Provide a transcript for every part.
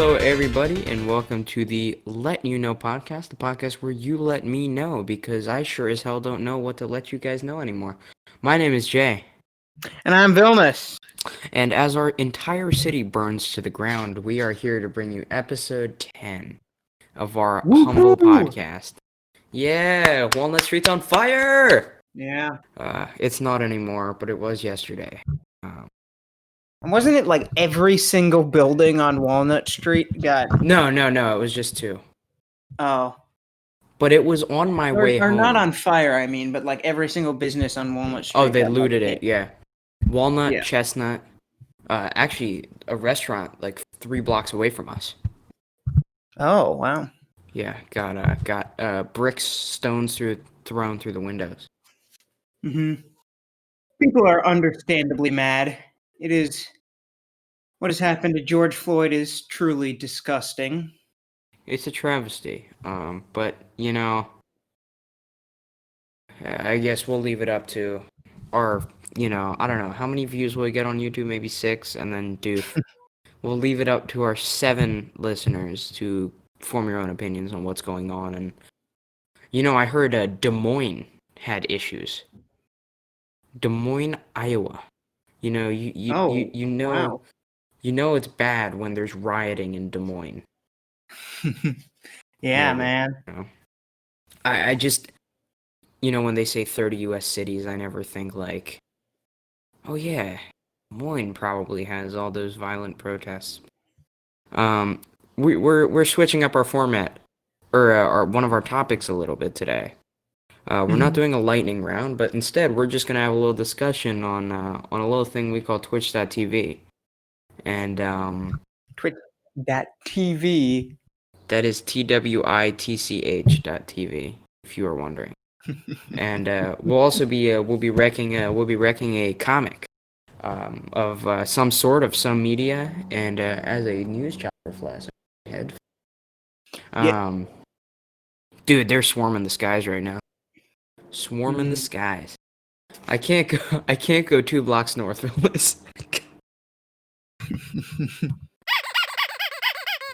Hello, everybody, and welcome to the Let You Know podcast, the podcast where you let me know because I sure as hell don't know what to let you guys know anymore. My name is Jay. And I'm Vilnius. And as our entire city burns to the ground, we are here to bring you episode 10 of our humble podcast. Yeah, Walnut Street's on fire! Yeah. It's not anymore, but it was yesterday. And wasn't it like every single building on Walnut Street got... No, it was just two. Oh. But it was on my way home. Or not on fire, I mean, but like every single business on Walnut Street. Oh, they looted it, yeah. Walnut, Yeah. Chestnut. Actually, a restaurant like 3 blocks away from us. Oh, wow. Yeah, got bricks, stones thrown through the windows. Mm-hmm. People are understandably mad. It is... What has happened to George Floyd is truly disgusting. It's a travesty. But, you know, I guess we'll leave it up to our, I don't know, how many views will we get on YouTube? Maybe 6, and then we'll leave it up to our 7 listeners to form your own opinions on what's going on. And, I heard Des Moines had issues. Des Moines, Iowa. Wow. You know it's bad when there's rioting in Des Moines. Yeah, man. I just, when they say 30 U.S. cities, I never think like, oh yeah, Des Moines probably has all those violent protests. We're switching up our format, or one of our topics a little bit today. We're not doing a lightning round, but instead we're just gonna have a little discussion on a little thing we call Twitch.tv. And Twitch.tv. that is TWITCH.tv, if you are wondering. And we'll be wrecking a comic of some sort of some media, and as a news chopper flash ahead. Dude, they're swarming the skies right now. Swarming the skies. I can't go 2 blocks north of this.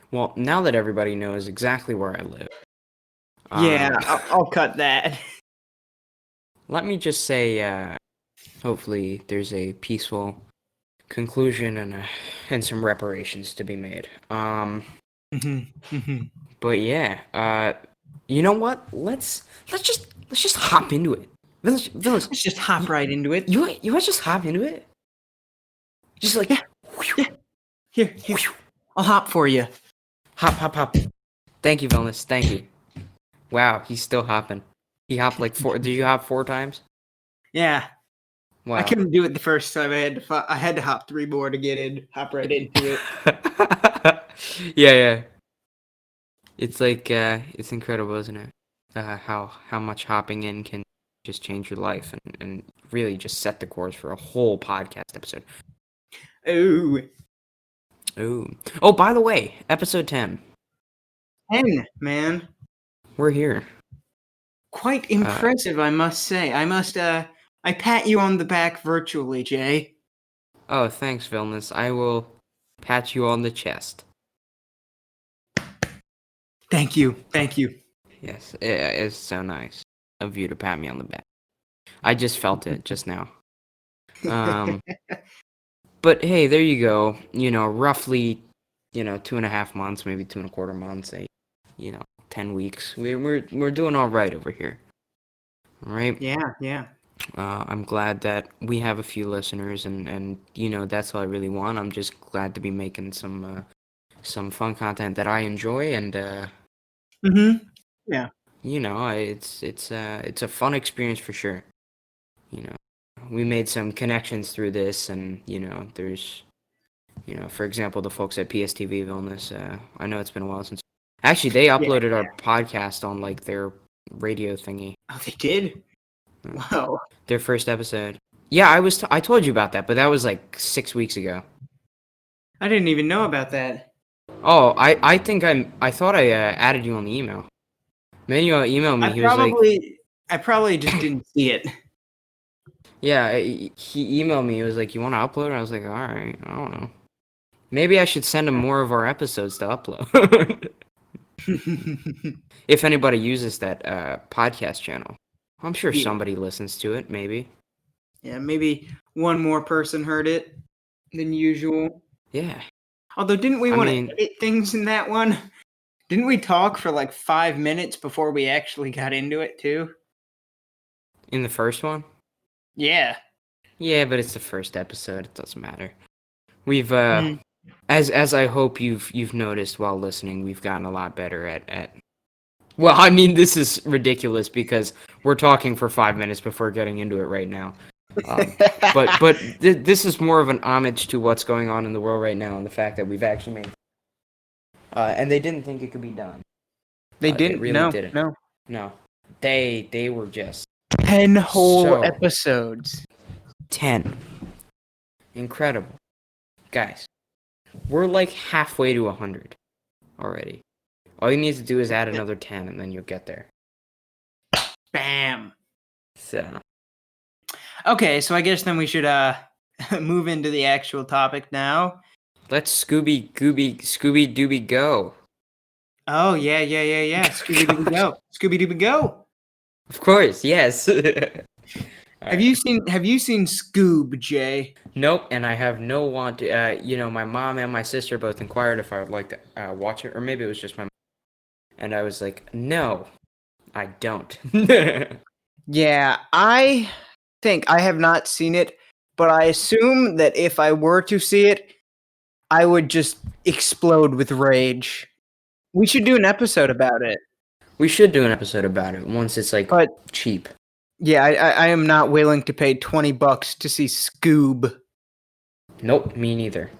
Well, now that everybody knows exactly where I live. I'll cut that. Let me just say, hopefully there's a peaceful conclusion and some reparations to be made. But yeah, you know what? Let's just hop into it. Let's just hop right into it. You want to just hop into it? Just like yeah. Here. I'll hop for you. Hop. Thank you, Vilnius. Thank you. Wow, he's still hopping. He hopped like 4. Did you hop 4 times? Yeah. Wow. I couldn't do it the first time. I had to hop 3 more to get in. Hop right into it. Yeah. It's like it's incredible, isn't it? How much hopping in can just change your life and really just set the course for a whole podcast episode. Ooh. Oh, by the way, episode 10. 10, man. We're here. Quite impressive, I must say. I pat you on the back virtually, Jay. Oh, thanks, Vilnius. I will pat you on the chest. Thank you. Yes, it's so nice of you to pat me on the back. I just felt it just now. But hey, there you go. Roughly, 2.5 months, maybe 2.25 months, 10 weeks. We're doing all right over here. All right? Yeah. I'm glad that we have a few listeners, and that's all I really want. I'm just glad to be making some fun content that I enjoy, and yeah. It's a fun experience for sure. We made some connections through this, and there's for example, the folks at PSTV Vilnius. I know it's been a while since. Actually, they uploaded our podcast on like their radio thingy. Oh, they did? Wow. Their first episode. Yeah, I told you about that, but that was like 6 weeks ago. I didn't even know about that. Oh, I think I thought I added you on the email. Manuel emailed me. I probably just didn't see it. Yeah, he emailed me. He was like, "You want to upload?" I was like, "All right, I don't know." Maybe I should send him more of our episodes to upload. If anybody uses that podcast channel. I'm sure Yeah. somebody listens to it, maybe. Yeah, maybe one more person heard it than usual. Yeah. Although, didn't we I want to mean- edit things in that one? Didn't we talk for like 5 minutes before we actually got into it too? In the first one? Yeah. Yeah, but it's the first episode. It doesn't matter. We've Mhm. as I hope you've noticed while listening, we've gotten a lot better at well, I mean, this is ridiculous because we're talking for 5 minutes before getting into it right now. But this is more of an homage to what's going on in the world right now and the fact that we've actually made. And they didn't think it could be done. They didn't. really No, didn't. no. No, they were just 10 whole So- episodes. 10. Incredible, guys. We're like halfway to 100 already. All you need to do is add another 10, and then you'll get there. Bam. So. Okay, so I guess then we should move into the actual topic now. Let's Scooby Dooby go. Oh yeah. Scooby Dooby go. Scooby Dooby go. Of course, yes. Have you seen Scoob, Jay? Nope, and I have no want to. My mom and my sister both inquired if I would like to watch it, or maybe it was just my mom. And I was like, no, I don't. Yeah, I think I have not seen it, but I assume that if I were to see it, I would just explode with rage. We should do an episode about it. We should do an episode about it once it's like But cheap. yeah, I am not willing to pay $20 to see Scoob. Nope, me neither.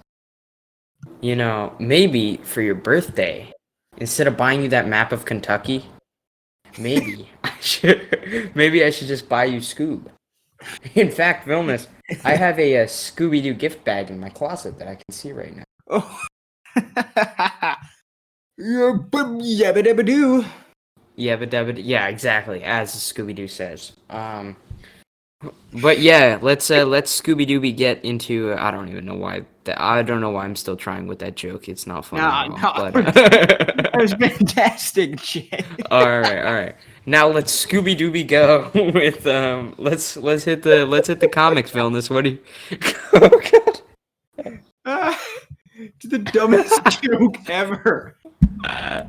Maybe for your birthday, instead of buying you that map of Kentucky, maybe I should just buy you Scoob. In fact, Vilnius, I have a Scooby-Doo gift bag in my closet that I can see right now. Oh. Yabba dabba doo. Yeah, exactly, as Scooby-Doo says. But yeah, let's Scooby-Dooby get into. I don't even know why. I don't know why I'm still trying with that joke. It's not funny at all. But, That was fantastic, Jay. all right. Now let's Scooby-Dooby go with let's hit the comics, Vilnius. What do you? Oh God. It's the dumbest joke ever. I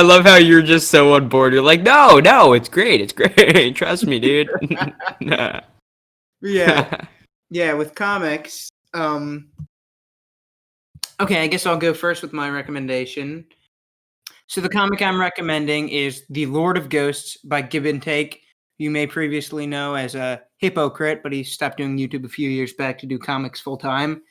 love how you're just so on board. You're like, no, it's great. Trust me, dude. Yeah, with comics. Okay, I guess I'll go first with my recommendation. So the comic I'm recommending is The Lord of Ghosts by Give and Take. You may previously know as a hypocrite, but he stopped doing YouTube a few years back to do comics full time.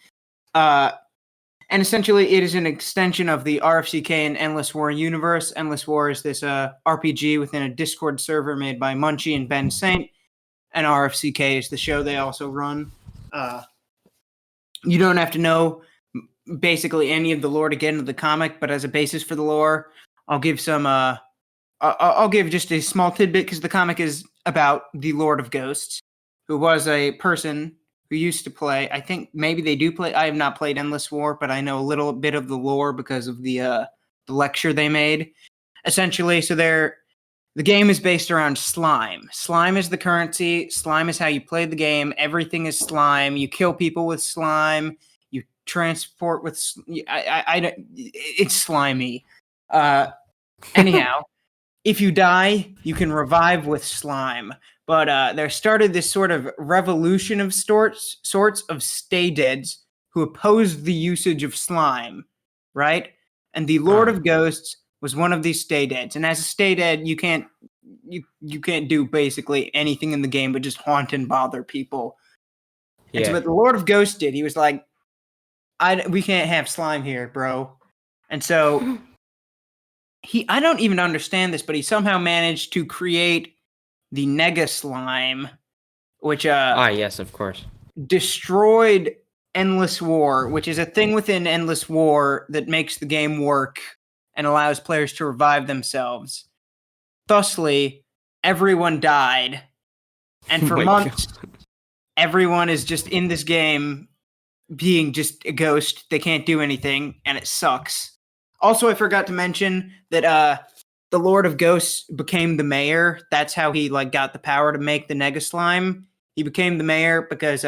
And essentially, it is an extension of the RFCK and Endless War universe. Endless War is this RPG within a Discord server made by Munchie and Ben Saint. And RFCK is the show they also run. You don't have to know basically any of the lore to get into the comic, but as a basis for the lore, I'll give some. I'll give just a small tidbit because the comic is about the Lord of Ghosts, who was a person who used to play. I think maybe they do play. I have not played Endless War, but I know a little bit of the lore because of the lecture they made. Essentially, so the game is based around slime. Slime is the currency. Slime is how you play the game. Everything is slime. You kill people with slime. You transport with. It's slimy. Anyhow, if you die, you can revive with slime. But there started this sort of revolution of sorts of stay deads who opposed the usage of slime, right? And the Lord of Ghosts was one of these stay deads. And as a stay dead, you can't do basically anything in the game but just haunt and bother people. Yeah. And so what the Lord of Ghosts did, he was like, we can't have slime here, bro. And so I don't even understand this, but he somehow managed to create the Nega Slime, which yes, of course, destroyed Endless War, which is a thing within Endless War that makes the game work and allows players to revive themselves. Thusly, everyone died, and for months, everyone is just in this game being just a ghost. They can't do anything, and it sucks. Also, I forgot to mention that the Lord of Ghosts became the mayor. That's how he like got the power to make the Nega Slime. He became the mayor because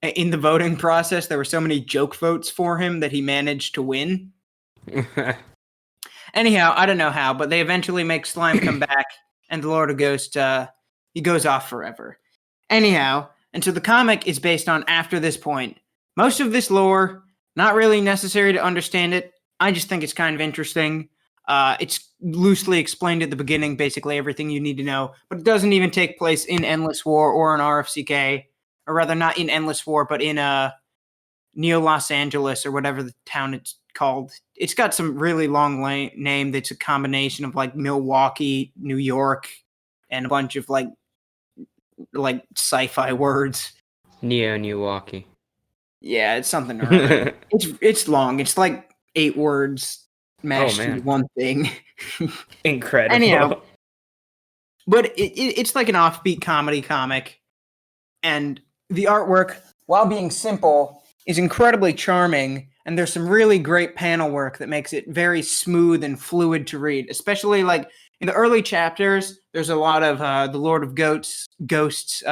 in the voting process there were so many joke votes for him that he managed to win. Anyhow, I don't know how, but they eventually make Slime come back, and the Lord of Ghosts he goes off forever. Anyhow, and so the comic is based on after this point. Most of this lore, not really necessary to understand it. I just think it's kind of interesting. It's loosely explained at the beginning, basically everything you need to know, but it doesn't even take place in Endless War or in RFCK, or rather not in Endless War, but in Neo Los Angeles or whatever the town it's called. It's got some really long name that's a combination of like Milwaukee, New York, and a bunch of like sci-fi words. Milwaukee. Yeah, it's something or other. It's long. It's like 8 words mashed into one thing. Incredible. Anyhow, but it's like an offbeat comedy comic, and the artwork, while being simple, is incredibly charming, and there's some really great panel work that makes it very smooth and fluid to read, especially like in the early chapters. There's a lot of the Lord of Ghosts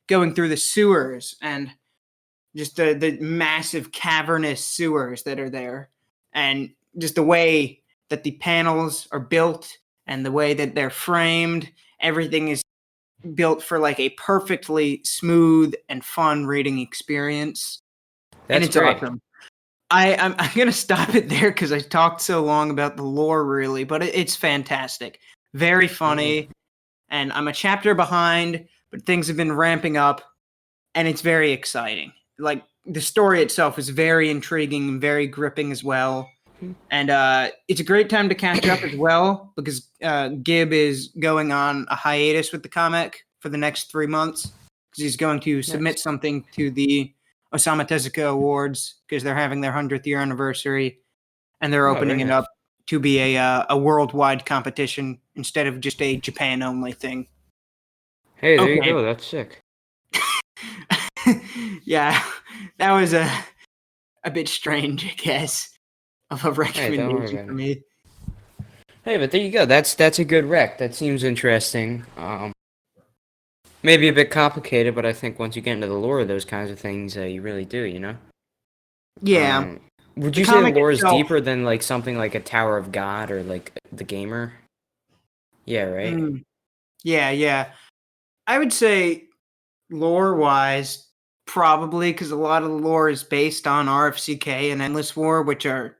going through the sewers, and just the massive cavernous sewers that are there, and just the way that the panels are built and the way that they're framed, everything is built for like a perfectly smooth and fun reading experience. That's it's great. Awesome. I'm gonna stop it there because I talked so long about the lore, really, but it's fantastic, very funny, and I'm a chapter behind, but things have been ramping up, and it's very exciting. Like the story itself is very intriguing and very gripping as well, and it's a great time to catch up as well because Gib is going on a hiatus with the comic for the next 3 months because he's going to submit something to the Osamu Tezuka Awards because they're having their 100th year anniversary, and they're opening it up to be a worldwide competition instead of just a Japan only thing. Hey, there you go. That's sick. Yeah, that was a bit strange, I guess, of a recommendation for me. Hey, but there you go. That's a good rec. That seems interesting. Maybe a bit complicated, but I think once you get into the lore of those kinds of things, you really do, you know? Yeah. Would you say the lore is deeper than like something like a Tower of God or like The Gamer? Yeah, right? Yeah. I would say lore-wise, probably, because a lot of the lore is based on RFCK and Endless War, which are,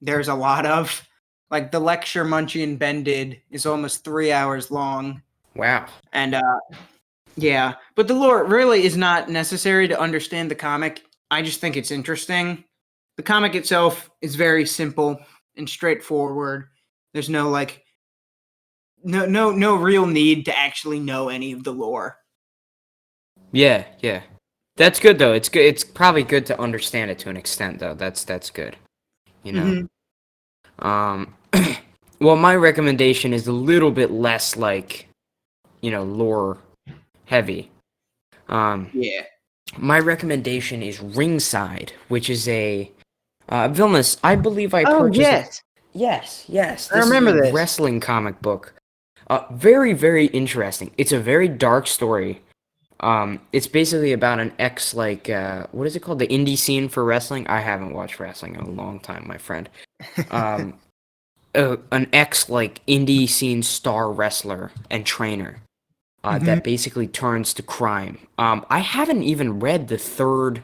there's a lot of. Like, the lecture Munchie and Ben did is almost 3 hours long. Wow. And, yeah. But the lore really is not necessary to understand the comic. I just think it's interesting. The comic itself is very simple and straightforward. There's no, no real need to actually know any of the lore. Yeah. That's good though. It's good. It's probably good to understand it to an extent though. That's good. You know. Mm-hmm. Well, my recommendation is a little bit less like, lore heavy. Yeah. My recommendation is Ringside, which is a Vilnius. I believe I purchased. Yes. This I remember this wrestling comic book. Very, very interesting. It's a very dark story. It's basically about an ex, what is it called? The indie scene for wrestling? I haven't watched wrestling in a long time, my friend. An ex, indie scene star wrestler and trainer that basically turns to crime. I haven't even read the third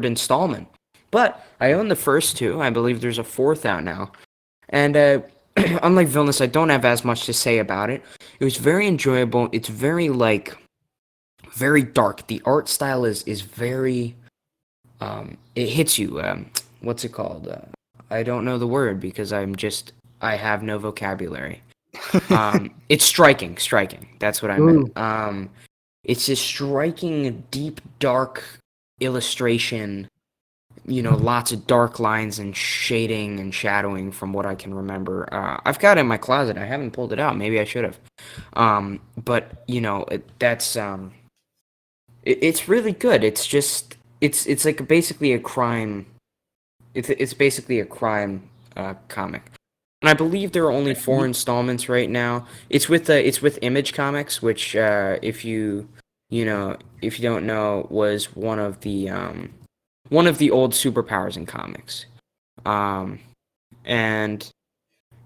installment, but I own the first 2. I believe there's a 4th out now. And unlike Vilnius, I don't have as much to say about it. It was very enjoyable. It's very very dark. The art style is very it hits you. What's it called? I don't know the word because I have no vocabulary. It's striking. That's what I meant. It's a striking, deep, dark illustration lots of dark lines and shading and shadowing from what I can remember. I've got it in my closet. I haven't pulled it out. Maybe I should have. But it's really good. It's like basically a crime. It's basically a crime comic. And I believe there are only 4 installments right now. It's with Image Comics, which if you don't know, was one of the old superpowers in comics. Um, and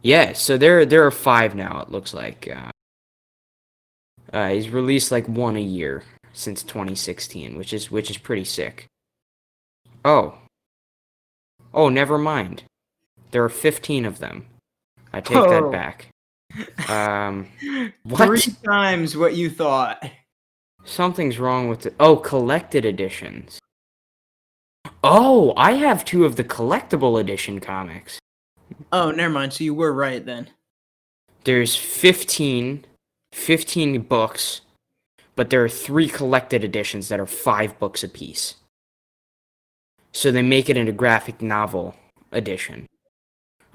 yeah, so there are 5 now. It looks like he's released like one a year since 2016, which is pretty sick. Oh, never mind. There are 15 of them. I take that Whoa. back. What? 3 times what you thought. Something's wrong with it. Oh, collected editions. Oh, I have 2 of the collectible edition comics. Oh, never mind. So you were right then. There's 15 books, but there are 3 collected editions that are 5 books apiece. So they make it into graphic novel edition.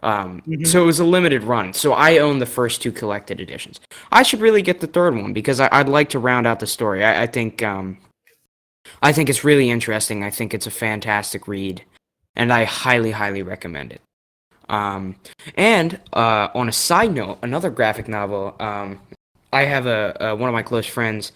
So it was a limited run. So I own the first 2 collected editions. I should really get the third one because I'd like to round out the story. I think it's really interesting. I think it's a fantastic read, and I highly, highly recommend it. And on a side note, another graphic novel. I have one of my close friends.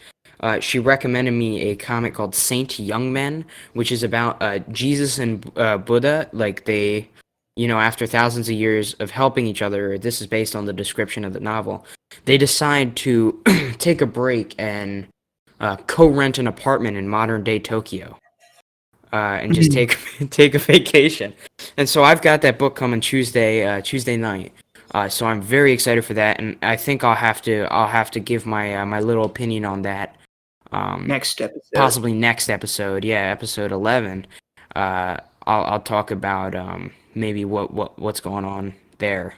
She recommended me a comic called Saint Young Men, which is about Jesus and Buddha. Like they, after thousands of years of helping each other, this is based on the description of the novel. They decide to take a break and co-rent an apartment in modern-day Tokyo, and just take a vacation. And so I've got that book coming Tuesday night. So I'm very excited for that, and I think I'll have to give my little opinion on that. Next episode. Possibly next episode. Yeah, episode 11. I'll talk about maybe what's going on there.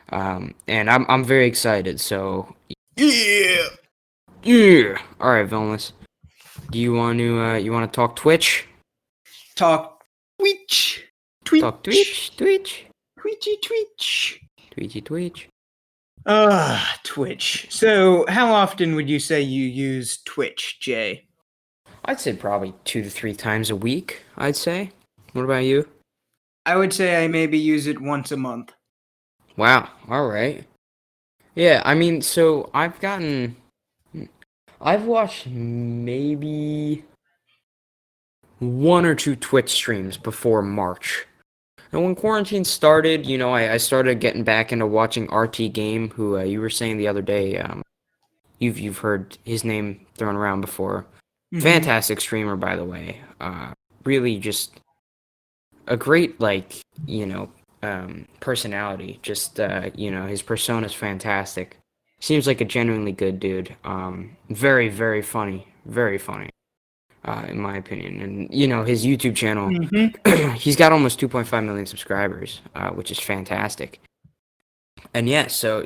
And I'm very excited. So Yeah. All right, Vilnius. Do you want to talk Twitch? Talk Twitch. Talk Twitch. Twitchy Twitch. Twitch. Twitch. So, how often would you say you use Twitch, Jay? I'd say probably 2 to 3 times a week, I'd say. What about you? I would say I maybe use it once a month. Wow, all right. Yeah, I mean, so I've watched maybe 1 or 2 Twitch streams before March. And when quarantine started, I started getting back into watching RT Game, who you were saying the other day. You've heard his name thrown around before. Fantastic streamer, by the way. Really just a great personality. Just his persona is fantastic. Seems like a genuinely good dude. Very, very funny. Very funny. In my opinion. And his YouTube channel, he's got almost 2.5 million subscribers, which is fantastic. And yeah, so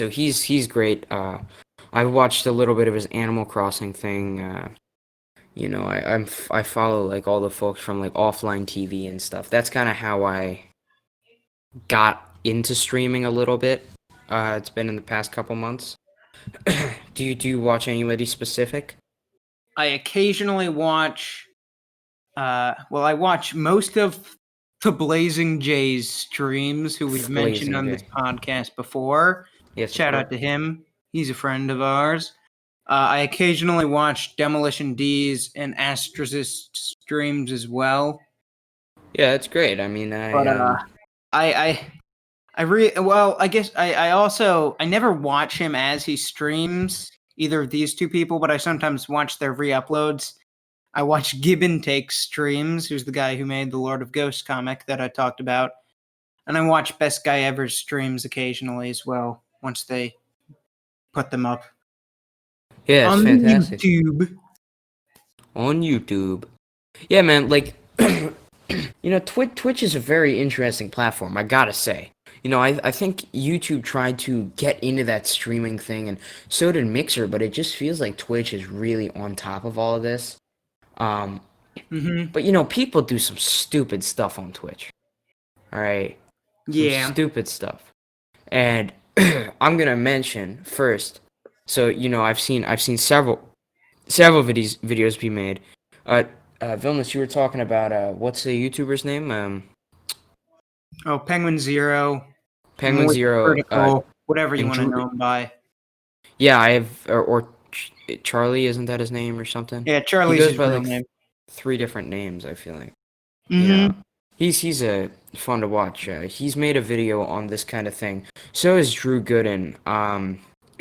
he's great. I watched a little bit of his Animal Crossing thing. I follow like all the folks from like Offline TV and stuff. That's kind of how I got into streaming a little bit. It's been in the past couple months. Do you watch anybody specific? I occasionally watch. I watch most of the Blazing Jay's streams, who we've mentioned on this podcast before. Yes. Shout out to him. He's a friend of ours. I occasionally watch Demolition D's and Astrosist streams as well. Yeah, that's great. I mean, I guess I never watch him as he streams, either of these 2 people, but I sometimes watch their re-uploads. I watch Gibbon Takes streams, who's the guy who made the Lord of Ghosts comic that I talked about. And I watch Best Guy Ever's streams occasionally as well, once they put them up. Yeah, it's fantastic. YouTube. On YouTube. Yeah, man, like, Twitch is a very interesting platform, I gotta say. I think YouTube tried to get into that streaming thing, and so did Mixer, but it just feels like Twitch is really on top of all of this. Mm-hmm. But people do some stupid stuff on Twitch. All right, some Yeah. stupid stuff. And I'm gonna mention first. So I've seen several videos be made. Vilnius, you were talking about what's the YouTuber's name? Oh, Penguin Zero, Penguin Moist Zero. Critical, whatever you And want to Drew. know him by. Yeah, I have or Charlie, isn't that his name or something? Yeah, He Charlie's goes his by real like name. three different names. I feel like Mm-hmm. he's a fun to watch. He's made a video on this kind of thing. So is Drew Gooden,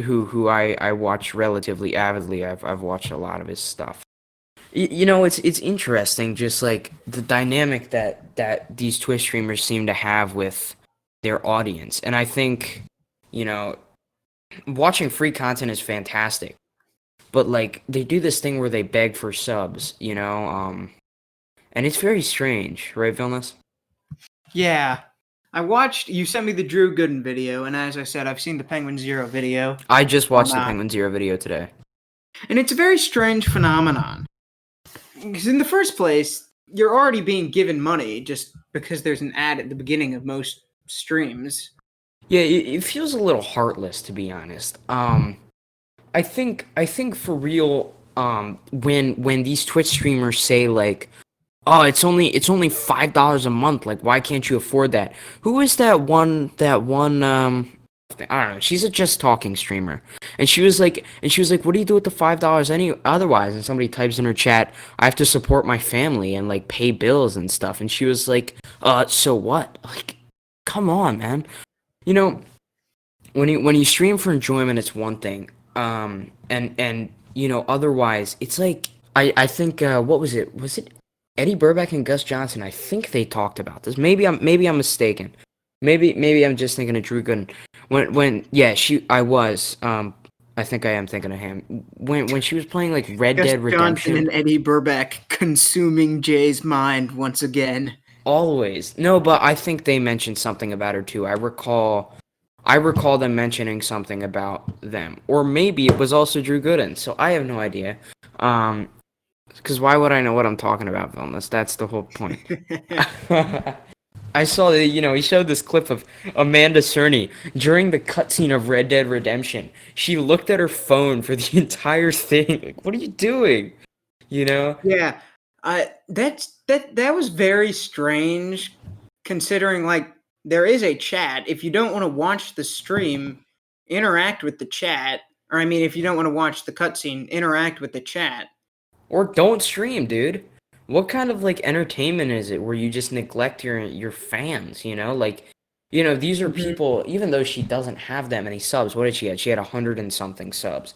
who I watch relatively avidly. I've watched a lot of his stuff. It's interesting, just like the dynamic that these Twitch streamers seem to have with their audience, and I think, you know, watching free content is fantastic, but like they do this thing where they beg for subs, and it's very strange, right, Vilnius? Yeah. You sent me the Drew Gooden video, and as I said, I've seen the Penguin Zero video. I just watched the Uh, Penguin Zero video today. And it's a very strange phenomenon. Because in the first place, you're already being given money just because there's an ad at the beginning of most streams. Yeah, it feels a little heartless, to be honest. I think for real, when these Twitch streamers say like, "Oh, it's only $5 a month. Like, why can't you afford that?" Who is that one? I don't know. She's a just talking streamer, and she was like, "What do you do with the $5 any otherwise?" And somebody types in her chat, "I have to support my family and like pay bills and stuff." And she was like, so what? Like, come on, man. You know, when you stream for enjoyment, it's one thing. And otherwise, it's like I think what was it? Was it Eddie Burback and Gus Johnson? I think they talked about this. Maybe I'm mistaken. Maybe I'm just thinking of Drew Gooden. When yeah, I was. I think I am thinking of him. When she was playing like Red Gus Dead Johnson Redemption. and Eddie Burback consuming Jay's mind once again. Always. No, but I think they mentioned something about her too. I recall them mentioning something about them. Or maybe it was also Drew Gooden. So I have no idea. Because why would I know what I'm talking about, Vilnius? That's the whole point. I saw that, he showed this clip of Amanda Cerny during the cutscene of Red Dead Redemption. She looked at her phone for the entire thing. Like, what are you doing? You know? Yeah, that was very strange, considering like there is a chat. If you don't want to watch the stream, interact with the chat. Or I mean, if you don't want to watch the cutscene, interact with the chat. Or don't stream, dude. What kind of like entertainment is it where you just neglect your fans, Like, these are Mhm. people, even though she doesn't have that many subs. What did she had? She had 100 and something subs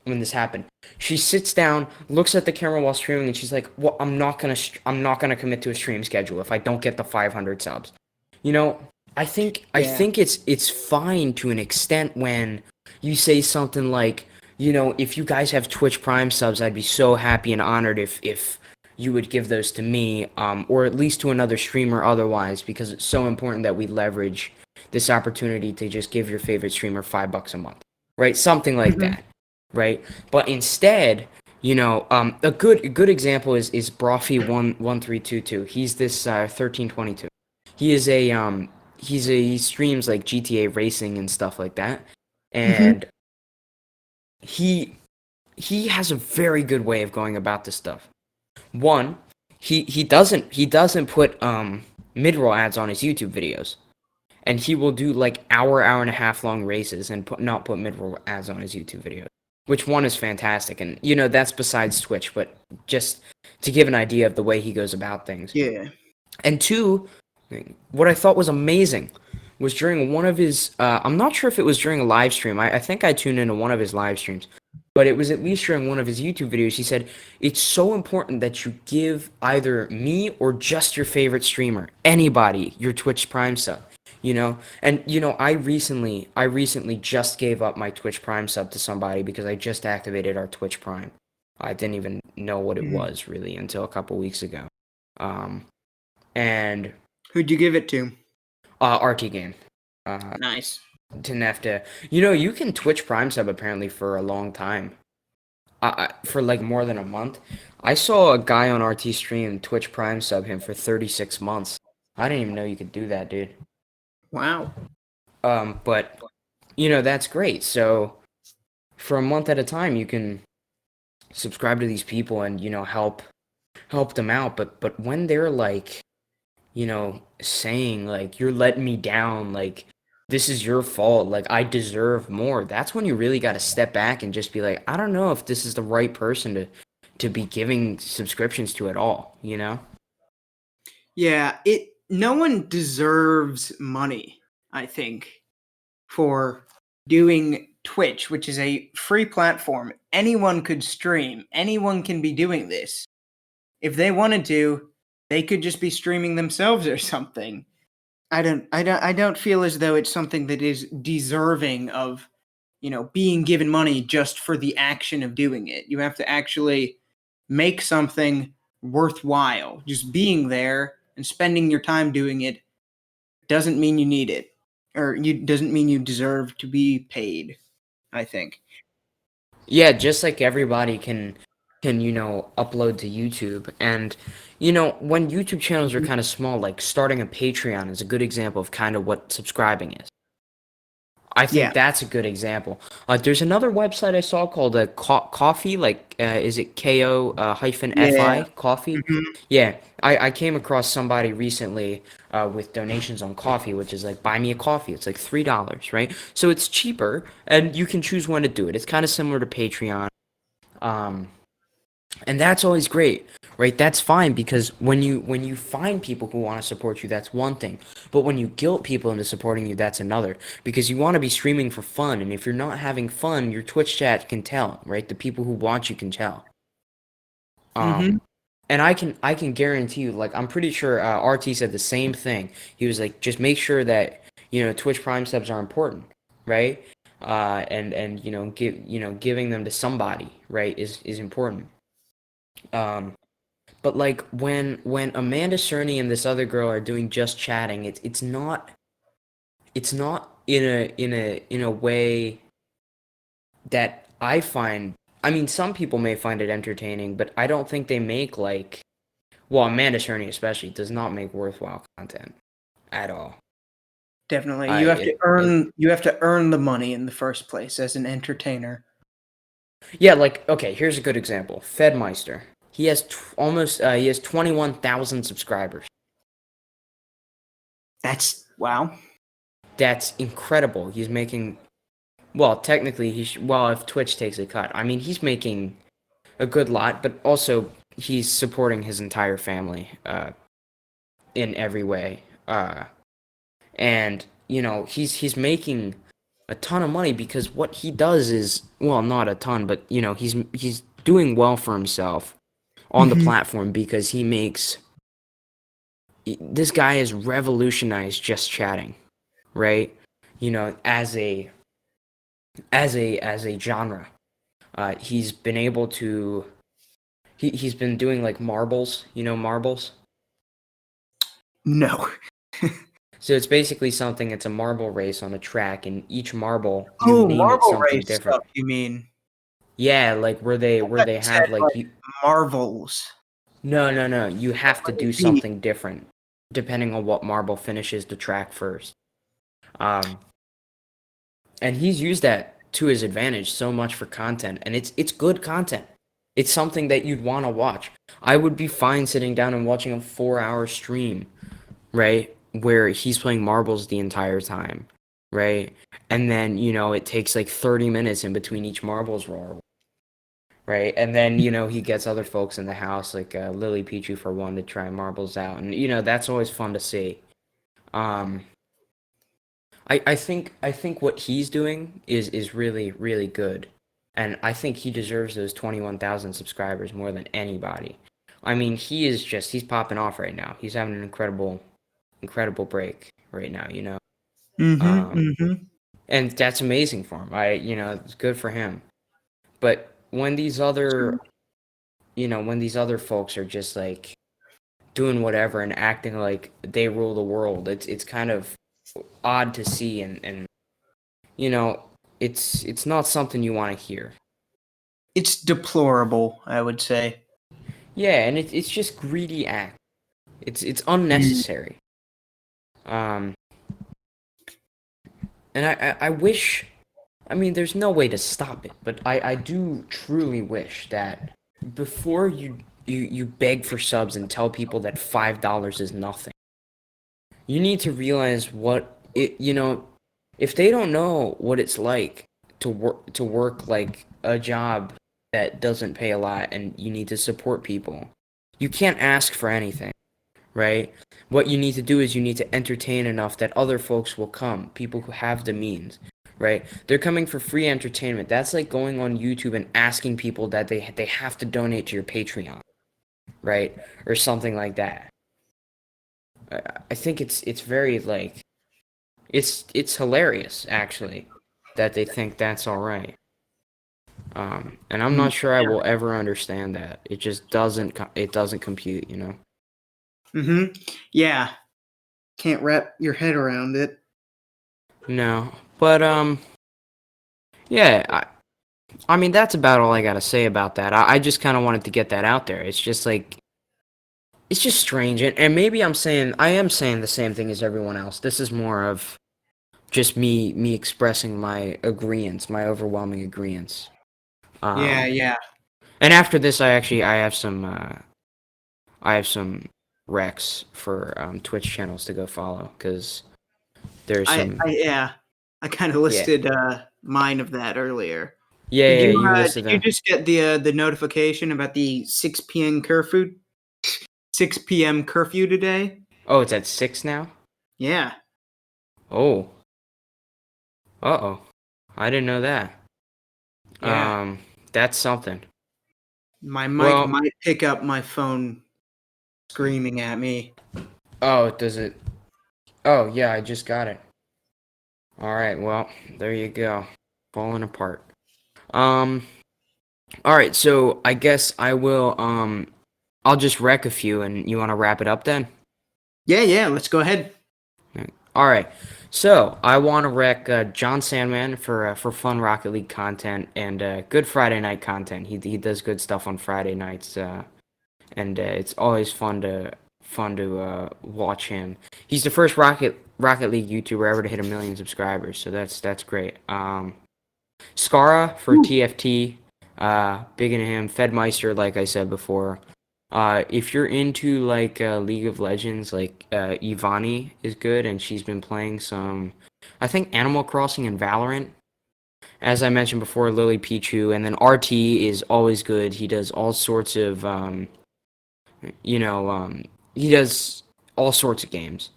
when this happened. She sits down, looks at the camera while streaming, and she's like, "Well, I'm not gonna commit to a stream schedule if I don't get the 500 subs." You know, I Yeah. think it's fine to an extent when you say something like, if you guys have Twitch Prime subs, I'd be so happy and honored if you would give those to me, or at least to another streamer otherwise, because it's so important that we leverage this opportunity to just give your favorite streamer $5 a month, right? Something like Mhm. that, right? But instead, a good example is Brofy1322. He's this 1322. He is he streams like GTA racing and stuff like that, Mhm. and he he has a very good way of going about this stuff. One, he doesn't put mid-roll ads on his YouTube videos, and he will do like hour and a half long races and not put mid-roll ads on his YouTube videos, which one is fantastic. And that's besides Twitch, but just to give an idea of the way he goes about things. Yeah. And two, what I thought was amazing was during one of his, I'm not sure if it was during a live stream. I think I tuned into one of his live streams, but it was at least during one of his YouTube videos. He said, "It's so important that you give either me or just your favorite streamer, anybody, your Twitch Prime sub." And I recently just gave up my Twitch Prime sub to somebody because I just activated our Twitch Prime. I didn't even know what it Mhm. was really until a couple weeks ago. Um, and Who'd you give it to? RT game. Uh, Nice. didn't have to. You can Twitch Prime sub apparently for a long time. for like more than a month. I saw a guy on RT stream Twitch Prime sub him for 36 months. I didn't even know you could do that, dude. Wow. But that's great. So for a month at a time, you can subscribe to these people and help them out. But when they're like, saying like you're letting me down, like this is your fault, like I deserve more, that's when you really got to step back and just be like, I don't know if this is the right person to be giving subscriptions to at all, you know? Yeah, no one deserves money, I think, for doing Twitch, which is a free platform. Anyone could stream. Anyone can be doing this. If they wanted to, they could just be streaming themselves or something. I don't feel as though it's something that is deserving of, being given money just for the action of doing it. You have to actually make something worthwhile. Just being there and spending your time doing it doesn't mean you need it, or you doesn't mean you deserve to be paid, I think. Yeah, just like everybody can upload to YouTube. And when YouTube channels are kind of small, like starting a Patreon is a good example of kind of what subscribing is. I think Yeah. that's a good example. There's another website I saw called Coffee, like is it KO hyphen Yeah. FI Coffee? Mhm. Yeah, I came across somebody recently with donations on Coffee, which is like buy me a coffee. It's like $3, right? So it's cheaper, and you can choose when to do it. It's kind of similar to Patreon. Um, and that's always great, right? That's fine because when you find people who want to support you, that's one thing. But when you guilt people into supporting you, that's another. Because you want to be streaming for fun, and if you're not having fun, your Twitch chat can tell, right? The people who watch you can tell. Mhm. Um, and I can guarantee you, like I'm pretty sure RT said the same thing. He was like, just make sure that Twitch Prime subs are important, right? And giving them to somebody, right, is important. Um, But like when Amanda Cerny and this other girl are doing just chatting, it's not in a way that I find. I mean, some people may find it entertaining, but I don't think they make like, well, Amanda Cerny especially does not make worthwhile content at all. Definitely. I it You have to earn the money in the first place as an entertainer. Yeah, like okay, here's a good example. Fedmeister. He has 21,000 subscribers. That's wow. That's incredible. He's making Well, technically, well, if Twitch takes a cut, I mean, he's making a good lot, but also he's supporting his entire family in every way. And he's making a ton of money because what he does is, well, not a ton, but he's doing well for himself on the Mhm. platform because this guy has revolutionized just chatting, right? As a genre. He's been able to he's been doing like marbles, marbles. No. So it's basically something, it's a marble race on a track, and each marble you Oh, name it Marvel something Race different. stuff, you mean? Yeah, like where they I where thought they you said, have like like, you Marvels. no, no, no, you have to Let me do see. something different depending on what marble finishes the track first. Um and he's used that to his advantage so much for content, and it's good content. It's something that you'd want to watch. I would be fine sitting down and watching a 4-hour stream, right? Where he's playing marbles the entire time, right? And then, it takes like 30 minutes in between each marbles roll, right? And then, he gets other folks in the house, like Lily Pichu for one, to try marbles out. And, that's always fun to see. Um, I think what he's doing is really, really good. And I think he deserves those 21,000 subscribers more than anybody. I mean, he's popping off right now. He's having an incredible break right now. Mhm, Um, mhm. and that's amazing for him. It's good for him. But when these other folks are just like doing whatever and acting like they rule the world, it's kind of odd to see, and you know, it's not something you want to hear. It's deplorable, I would say. Yeah, and it's just greedy act. It's unnecessary. Um, and I wish. I mean, there's no way to stop it, but I do truly wish that before you beg for subs and tell people that $5 is nothing, you need to realize what it. If they don't know what it's like to work like a job that doesn't pay a lot and you need to support people, you can't ask for anything, right? What you need to do is you need to entertain enough that other folks will come, people who have the means, right? They're coming for free entertainment. That's like going on YouTube and asking people that they have to donate to your Patreon, right? Or something like that. I think it's very like it's hilarious actually that they think that's all right. And I'm not sure I will ever understand that. It just doesn't compute, Mm-hmm. Yeah. Can't wrap your head around it. No, but yeah. I mean that's about all I gotta say about that. I just kind of wanted to get that out there. It's just like it's just strange, and maybe I am saying the same thing as everyone else. This is more of just me expressing my agreeance, my overwhelming agreeance. Yeah. And after this, I have some recs for Twitch channels to go follow because there's some I kind of listed mine of that earlier. yeah you listed Did you them. just get the notification about the 6 p.m. curfew? 6 p.m. curfew today? Oh, it's at 6 now. Yeah. Oh, uh-oh, I didn't know that. Yeah. That's something. My mic Well, might pick up my phone screaming at me. oh, does it? Oh yeah, I just got it. All right, well there you go, falling apart. Um, all right, so I guess I'll just wreck a few, and you want to wrap it up then? Yeah, let's go ahead. All right. So I want to rec John Sandman for fun Rocket League content and good Friday night content. He does good stuff on Friday nights, and it's always fun to watch him. He's the first Rocket League YouTuber ever to hit 1 million subscribers, so that's great. Skara for TFT, big into him. Fedmeister, like I said before. If you're into like League of Legends, like Ivani is good, and she's been playing some, I think Animal Crossing and Valorant. As I mentioned before, Lily Pichu, and then RT is always good. He does all sorts of, he does all sorts of games.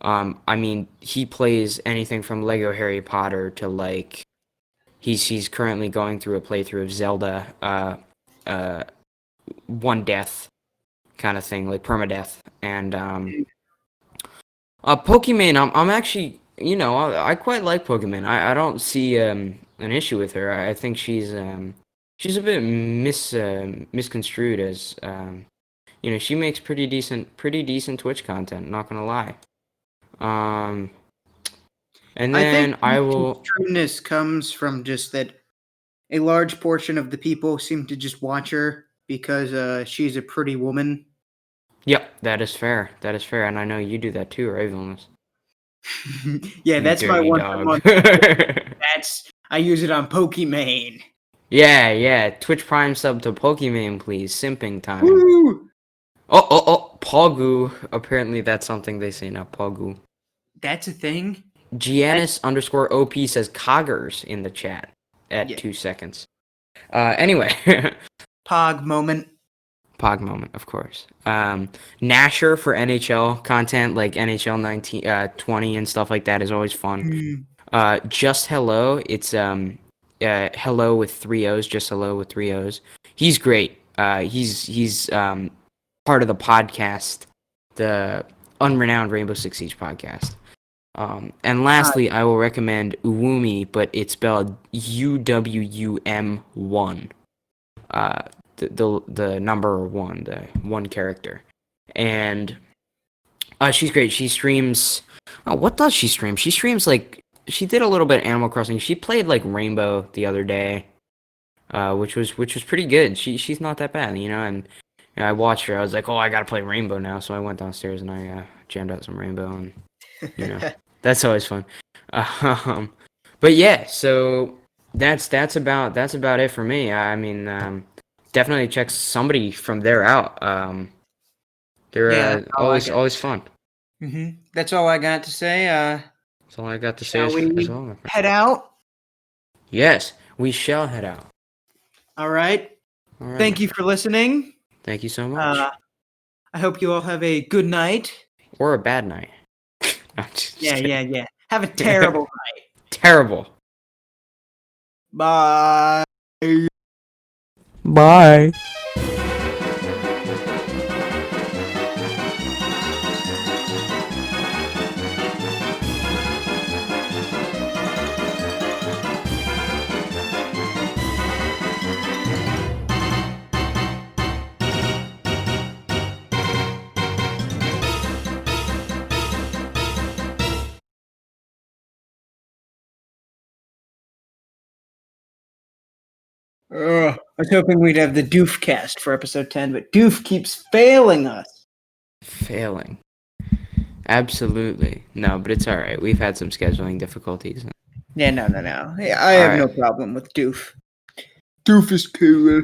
I mean, he plays anything from Lego Harry Potter to like, he's currently going through a playthrough of Zelda, one death kind of thing, like permadeath. And Pokimane, I'm actually, I quite like Pokimane. I don't see an issue with her. I think she's a bit misconstrued as she makes pretty decent Twitch content, not gonna lie. And then I will. Misconstruedness comes from just that a large portion of the people seem to just watch her because she's a pretty woman. Yep, that is fair. That is fair, and I know you do that too, right, Vilnius? Yeah, You that's my dirty one. dog. I use it on Pokimane. Yeah. Twitch Prime sub to Pokimane, please. Simping time. Woo! Oh, Pogu. Apparently that's something they say now, Pogu. That's a thing. Giannis_OP says Coggers in the chat at 2 seconds. Anyway. Pog moment. Pog moment, of course. Nasher for NHL content, like NHL 20 and stuff like that is always fun. Just Hello, it's hello with 3 O's, just hello with 3 O's. He's great. He's part of the podcast, the Unrenowned Rainbow Six Siege podcast. And lastly, I will recommend Uwumi, but it's spelled UWUM1. The number 1, the 1 character. And she's great. She streams. Oh, what does she stream? She streams like she did a little bit of Animal Crossing. She played like Rainbow the other day. which was pretty good. She's not that bad, you know. And I watched her. I was like, oh, I gotta play Rainbow now. So I went downstairs and I jammed out some Rainbow, and you know, that's always fun. Um, but yeah, so that's about it for me. I mean, definitely check somebody from there out. They're Yeah, that's all I got. always fun. That's all I got to say. That's all I got to say Shall as we well. My friend. head out? Yes, we shall head out. All right. All right. Thank you for listening. Thank you so much. I hope you all have a good night. Or a bad night. I'm just kidding. Yeah. Have a terrible night. Terrible. Bye. Bye. I was hoping we'd have the Doof cast for episode 10, but Doof keeps failing us. Failing. Absolutely. No, but it's all right. We've had some scheduling difficulties. Yeah, no. Yeah, I have no problem with Doof. Doof is cool.